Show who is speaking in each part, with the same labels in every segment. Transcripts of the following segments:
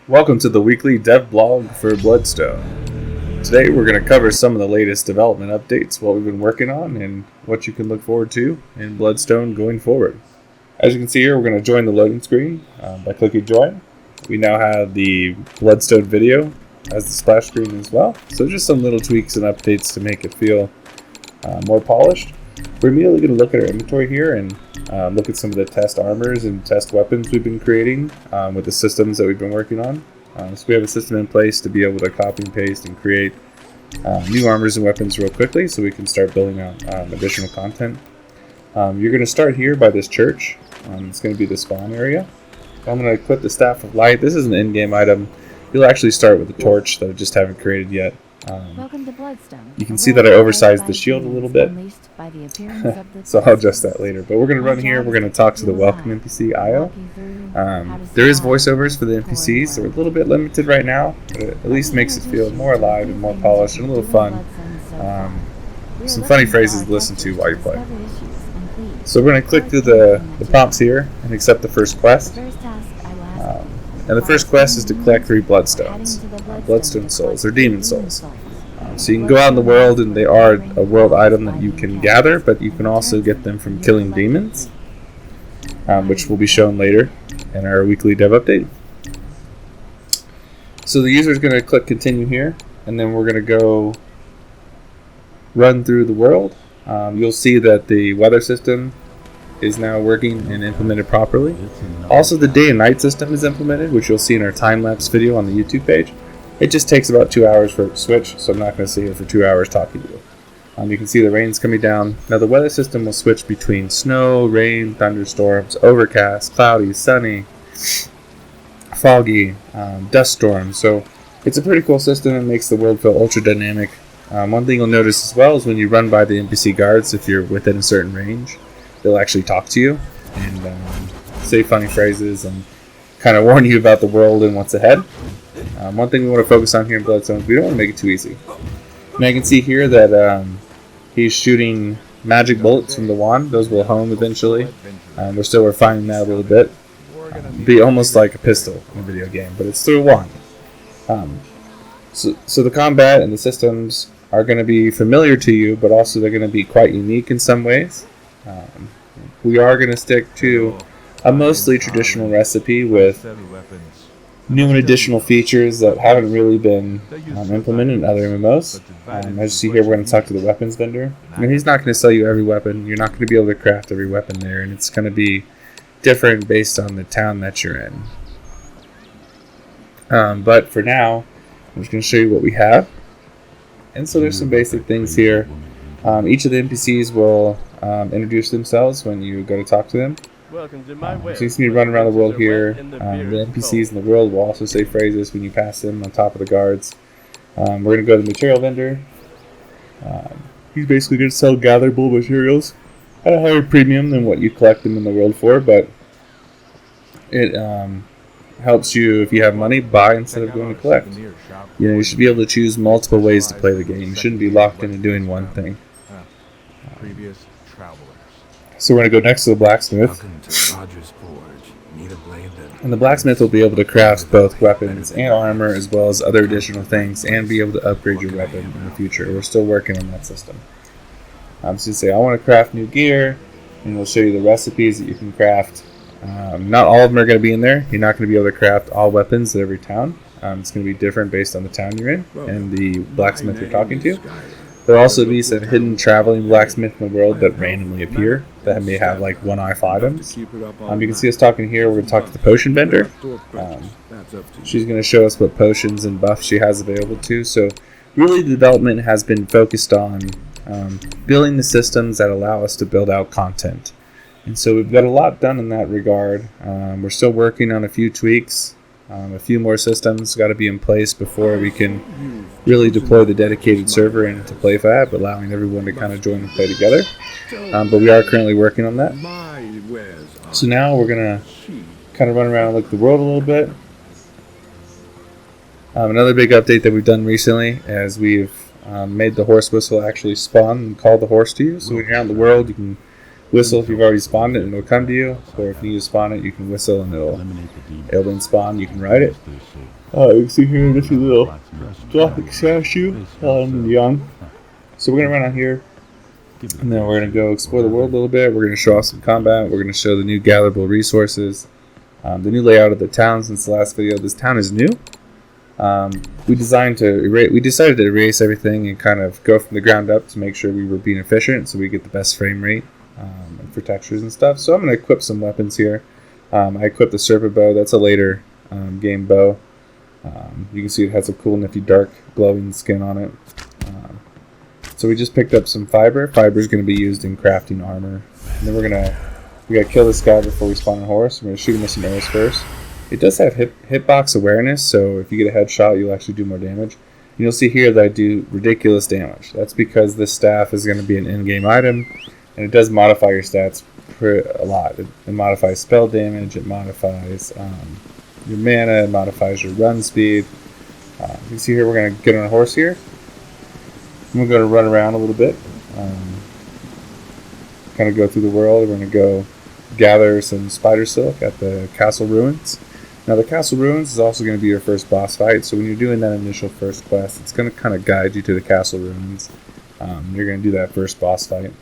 Speaker 1: Welcome to the weekly dev blog for Bloodstone. Today we're going to cover some of the latest development updates, what we've been working on, and what you can look forward to in Bloodstone going forward. As you can see here, we're going to join the loading screen by clicking join. We now have the Bloodstone video as the splash screen as well, so just some little tweaks and updates to make it feel more polished. We're immediately going to look at our inventory here and look at some of the test armors and test weapons we've been creating with the systems that we've been working on. So we have a system in place to be able to copy and paste and create new armors and weapons real quickly so we can start building out additional content. You're going to start here by this church. It's going to be the spawn area. I'm going to equip the Staff of Light. This is an in-game item. You'll actually start with a torch that I just haven't created yet.
Speaker 2: Welcome to Bloodstone.
Speaker 1: You can see that I oversized the shield a little bit, so I'll adjust that later. But we're going to run here, we're going to talk to the welcome NPC, Io. There is voiceovers for the NPCs, they're a little bit limited right now, but it at least makes it feel more alive and more polished and a little fun. Some funny phrases to listen to while you play. So we're going to click through the prompts here and accept the first quest. And the first quest is to collect 3 bloodstones, bloodstone souls, or demon souls. So you can go out in the world, and they are a world item that you can gather, but you can also get them from killing demons, which will be shown later in our weekly dev update. So the user is going to click continue here, and then we're going to go run through the world. You'll see that the weather system is now working and implemented properly. Also, the day and night system is implemented, which you'll see in our time-lapse video on the YouTube page. It just takes about 2 hours for it to switch, so I'm not going to sit here for 2 hours talking to you. You can see the rain's coming down. Now the weather system will switch between snow, rain, thunderstorms, overcast, cloudy, sunny, foggy, dust storms. So it's a pretty cool system and makes the world feel ultra dynamic. One thing you'll notice as well is when you run by the NPC guards, if you're within a certain range, they'll actually talk to you and say funny phrases and kind of warn you about the world and what's ahead. One thing we want to focus on here in Bloodstone is we don't want to make it too easy. Now you can see here that he's shooting magic bullets from the wand. Those will home eventually. We're still refining that a little bit. Be almost like a pistol in a video game, but it's through a wand. So the combat and the systems are going to be familiar to you, but also they're going to be quite unique in some ways. We are going to stick to a mostly traditional recipe with new and additional features that haven't really been implemented in other MMOs. As you see here, we're going to talk to the weapons vendor. And he's not going to sell you every weapon. You're not going to be able to craft every weapon there, and it's going to be different based on the town that you're in. But for now, I'm just going to show you what we have. And so there's some basic things here. Each of the NPCs will introduce themselves when you go to talk to them.
Speaker 3: Welcome to my
Speaker 1: So you see me run around the world here. The NPCs in the world will also say phrases when you pass them on top of the guards. We're going to go to the material vendor. He's basically going to sell gatherable materials at a higher premium than what you collect them in the world for, but it helps you, if you have money, buy instead of going to collect. You know, you should be able to choose multiple ways to play the game. You shouldn't be locked into doing one thing.
Speaker 3: Previous travelers.
Speaker 1: So we're going to go next to the blacksmith. And the blacksmith will be able to craft both weapons and armor as well as other additional things and be able to upgrade your weapon in the future. We're still working on that system. So you say, I want to craft new gear, and we'll show you the recipes that you can craft. Not all of them are going to be in there. You're not going to be able to craft all weapons at every town. It's going to be different based on the town you're in and the blacksmith you're talking to. There'll also be some hidden traveling blacksmith in the world that randomly appear that may have like one-off items. You can see us talking here. We're going to talk to the potion vendor. She's going to show us what potions and buffs she has available too. So really the development has been focused on building the systems that allow us to build out content. And so we've got a lot done in that regard. We're still working on a few tweaks. A few more systems got to be in place before we can really deploy the dedicated server into PlayFab, allowing everyone to kind of join and play together. But we are currently working on that. So now we're going to kind of run around and look at the world a little bit. Another big update that we've done recently is we've made the horse whistle actually spawn and call the horse to you. So when you're out in the world, you can whistle if you've already spawned it and it'll come to you, or if you need to spawn it, you can whistle and it'll then spawn. You can ride it. You can see here just a little Gothic statue on young. So we're gonna run out here, and then we're gonna go explore the world a little bit. We're gonna show off some combat. We're gonna show the new gatherable resources, the new layout of the town since the last video. This town is new. We decided to erase everything and kind of go from the ground up to make sure we were being efficient, so we get the best frame rate for textures and stuff. So I'm gonna equip some weapons here. I equipped the serpent bow. That's a later game bow. You can see it has a cool nifty dark glowing skin on it. So we just picked up some fiber. Fiber is going to be used in crafting armor. And then we gotta kill this guy before we spawn a horse. We're gonna shoot him with some arrows first. It does have hitbox awareness, so if you get a headshot, you'll actually do more damage. And you'll see here that I do ridiculous damage. That's because this staff is going to be an in-game item, and it does modify your stats a lot. It modifies spell damage. It modifies your mana. It modifies your run speed. You can see here we're going to get on a horse here. And we're going to run around a little bit. Kind of go through the world. We're going to go gather some spider silk at the castle ruins. Now the castle ruins is also going to be your first boss fight, so when you're doing that initial first quest, it's going to kind of guide you to the castle ruins. You're going to do that first boss fight.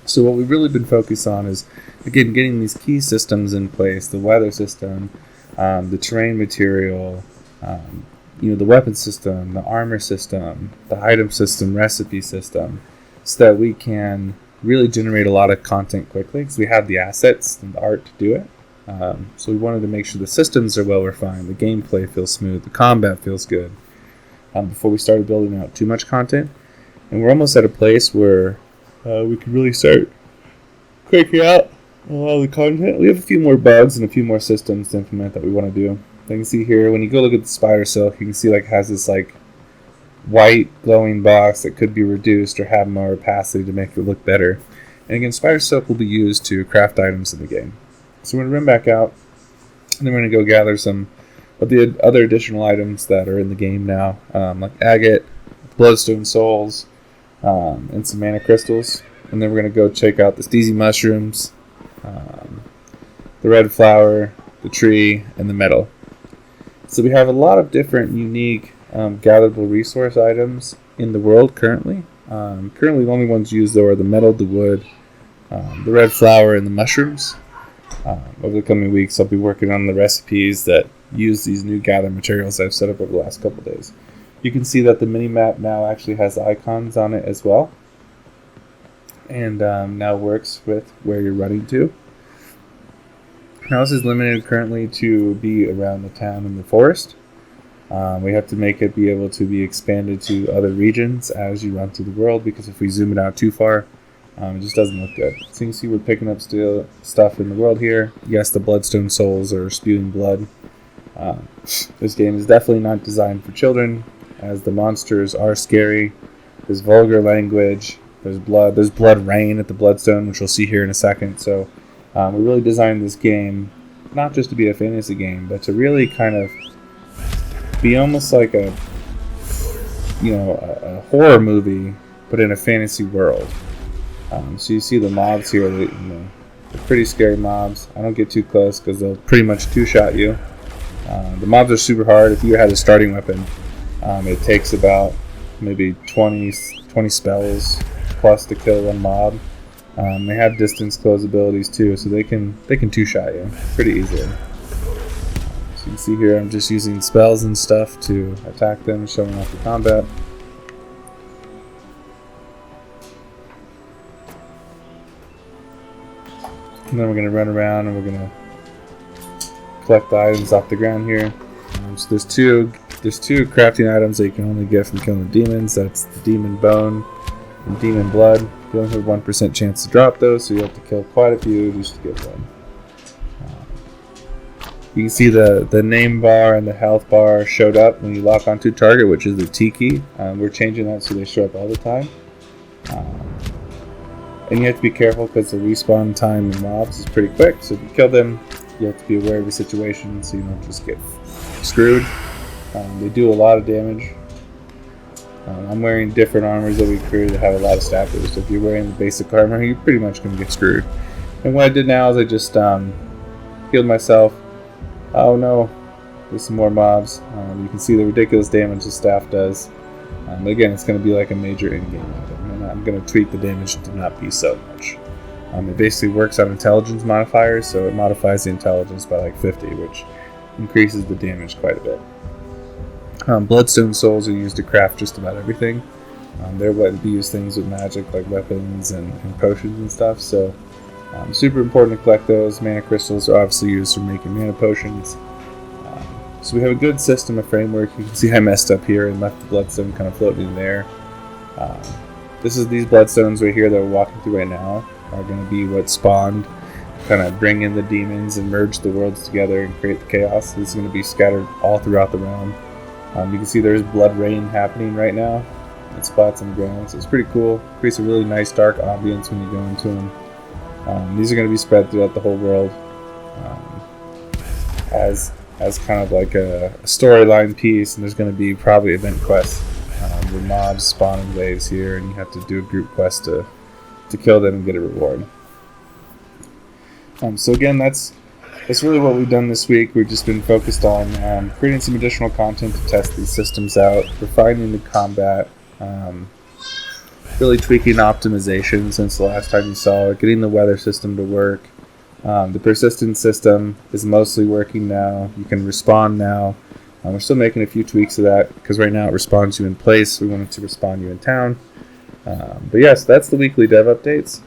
Speaker 1: So what we've really been focused on is, again, getting these key systems in place: the weather system, the terrain material, the weapon system, the armor system, the item system, recipe system, so that we can really generate a lot of content quickly, because we have the assets and the art to do it. So we wanted to make sure the systems are well refined, the gameplay feels smooth, the combat feels good, before we started building out too much content. And we're almost at a place where we can really start cranking out a lot of the content. We have a few more bugs and a few more systems to implement that we want to do. You can see here, when you go look at the spider silk, you can see it has this white glowing box that could be reduced or have more opacity to make it look better. And again, spider silk will be used to craft items in the game. So we're going to run back out, and then we're going to go gather some of the other additional items that are in the game now, like agate, bloodstone souls, and some mana crystals. And then we're going to go check out the steezy mushrooms, the red flower, the tree, and the metal. So we have a lot of different unique gatherable resource items in the world currently. Currently the only ones used though are the metal, the wood, the red flower, and the mushrooms. Over the coming weeks, I'll be working on the recipes that use these new gather materials I've set up over the last couple of days. You can see that the mini-map now actually has icons on it as well, and now works with where you're running to. Now this is limited currently to be around the town and the forest. We have to make it be able to be expanded to other regions as you run through the world, because if we zoom it out too far, it just doesn't look good. So you can see we're picking up stuff in the world here. Yes, the bloodstone souls are spewing blood. This game is definitely not designed for children, as the monsters are scary. There's vulgar language. There's blood. There's blood rain at the bloodstone, which we'll see here in a second. So we really designed this game not just to be a fantasy game, but to really kind of be almost like a horror movie, but in a fantasy world. So you see the mobs here, they're pretty scary mobs. I don't get too close because they'll pretty much two-shot you. The mobs are super hard. If you had a starting weapon, it takes about maybe 20 spells plus to kill one mob. They have distance close abilities too, so they can two-shot you pretty easily. So you can see here I'm just using spells and stuff to attack them, showing off the combat. And then we're going to run around and we're going to collect the items off the ground here. So there's two crafting items that you can only get from killing the demons. That's the demon bone and demon blood. You only have a 1% chance to drop those, so you have to kill quite a few just to get one. You can see the name bar and the health bar showed up when you lock onto target, which is the T key. We're changing that so they show up all the time. And you have to be careful because the respawn time in mobs is pretty quick. So if you kill them, you have to be aware of the situation so you don't just get screwed. They do a lot of damage. I'm wearing different armors that we created that have a lot of staffers. So if you're wearing the basic armor, you're pretty much going to get screwed. And what I did now is I just healed myself. Oh no, there's some more mobs. You can see the ridiculous damage the staff does. Again, it's going to be like a major in-game item, and I'm going to tweak the damage to not be so much. It basically works on intelligence modifiers, so it modifies the intelligence by like 50, which increases the damage quite a bit. Bloodstone souls are used to craft just about everything. They're what use things with magic, like weapons and potions and stuff, so super important to collect those. Mana crystals are obviously used for making mana potions. So we have a good system of framework. You can see I messed up here and left the bloodstone kind of floating in there. These bloodstones right here that we're walking through right now are going to be what spawned, kind of bring in the demons and merge the worlds together and create the chaos. This is going to be scattered all throughout the realm. You can see there's blood rain happening right now. It spots on the ground, so it's pretty cool. Creates a really nice dark ambience when you go into them. These are going to be spread throughout the whole world as kind of like a storyline piece, and there's going to be probably event quests where mobs spawn in waves here, and you have to do a group quest to kill them and get a reward. So again, that's really what we've done this week. We've just been focused on creating some additional content to test these systems out, refining the combat, really tweaking optimization since the last time you saw it, getting the weather system to work. The persistence system is mostly working now. You can respawn now. We're still making a few tweaks to that because right now it respawns you in place. We want it to respawn you in town. But yes, that's the weekly dev updates.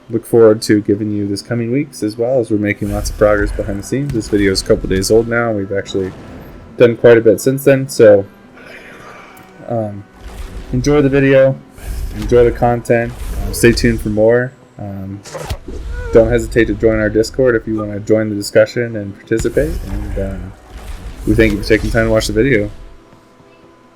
Speaker 1: Look forward to giving you this coming weeks as well, as we're making lots of progress behind the scenes. This video is a couple days old now. We've actually done quite a bit since then. So enjoy the video. Enjoy the content. Stay tuned for more. Don't hesitate to join our Discord if you want to join the discussion and participate. And we thank you for taking time to watch the video.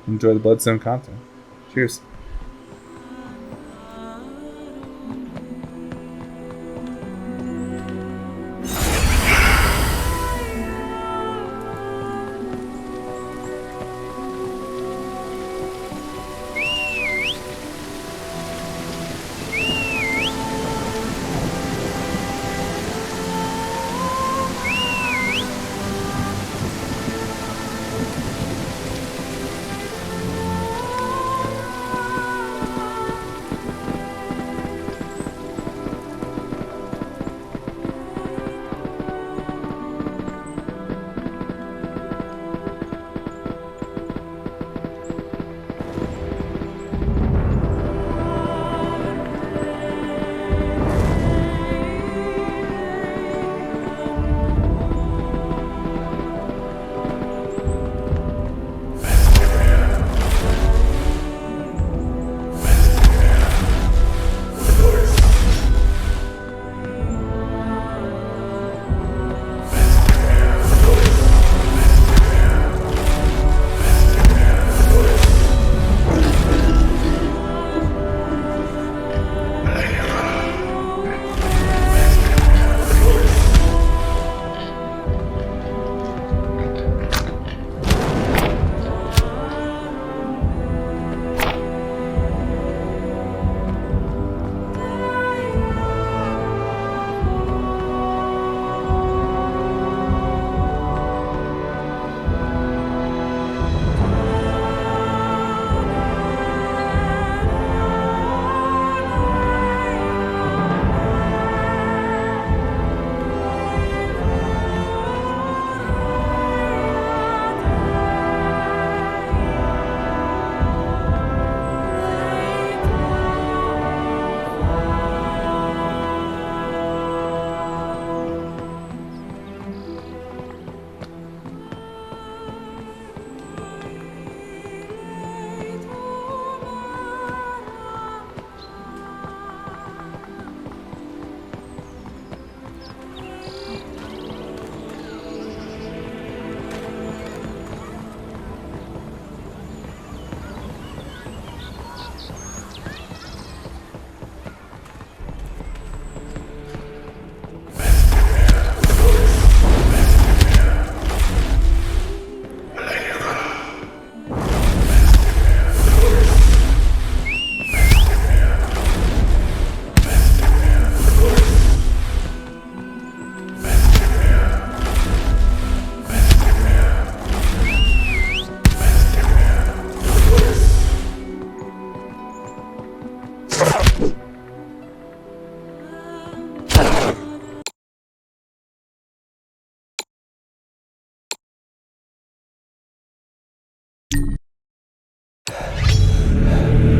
Speaker 1: Enjoy the Bloodstone content. Cheers.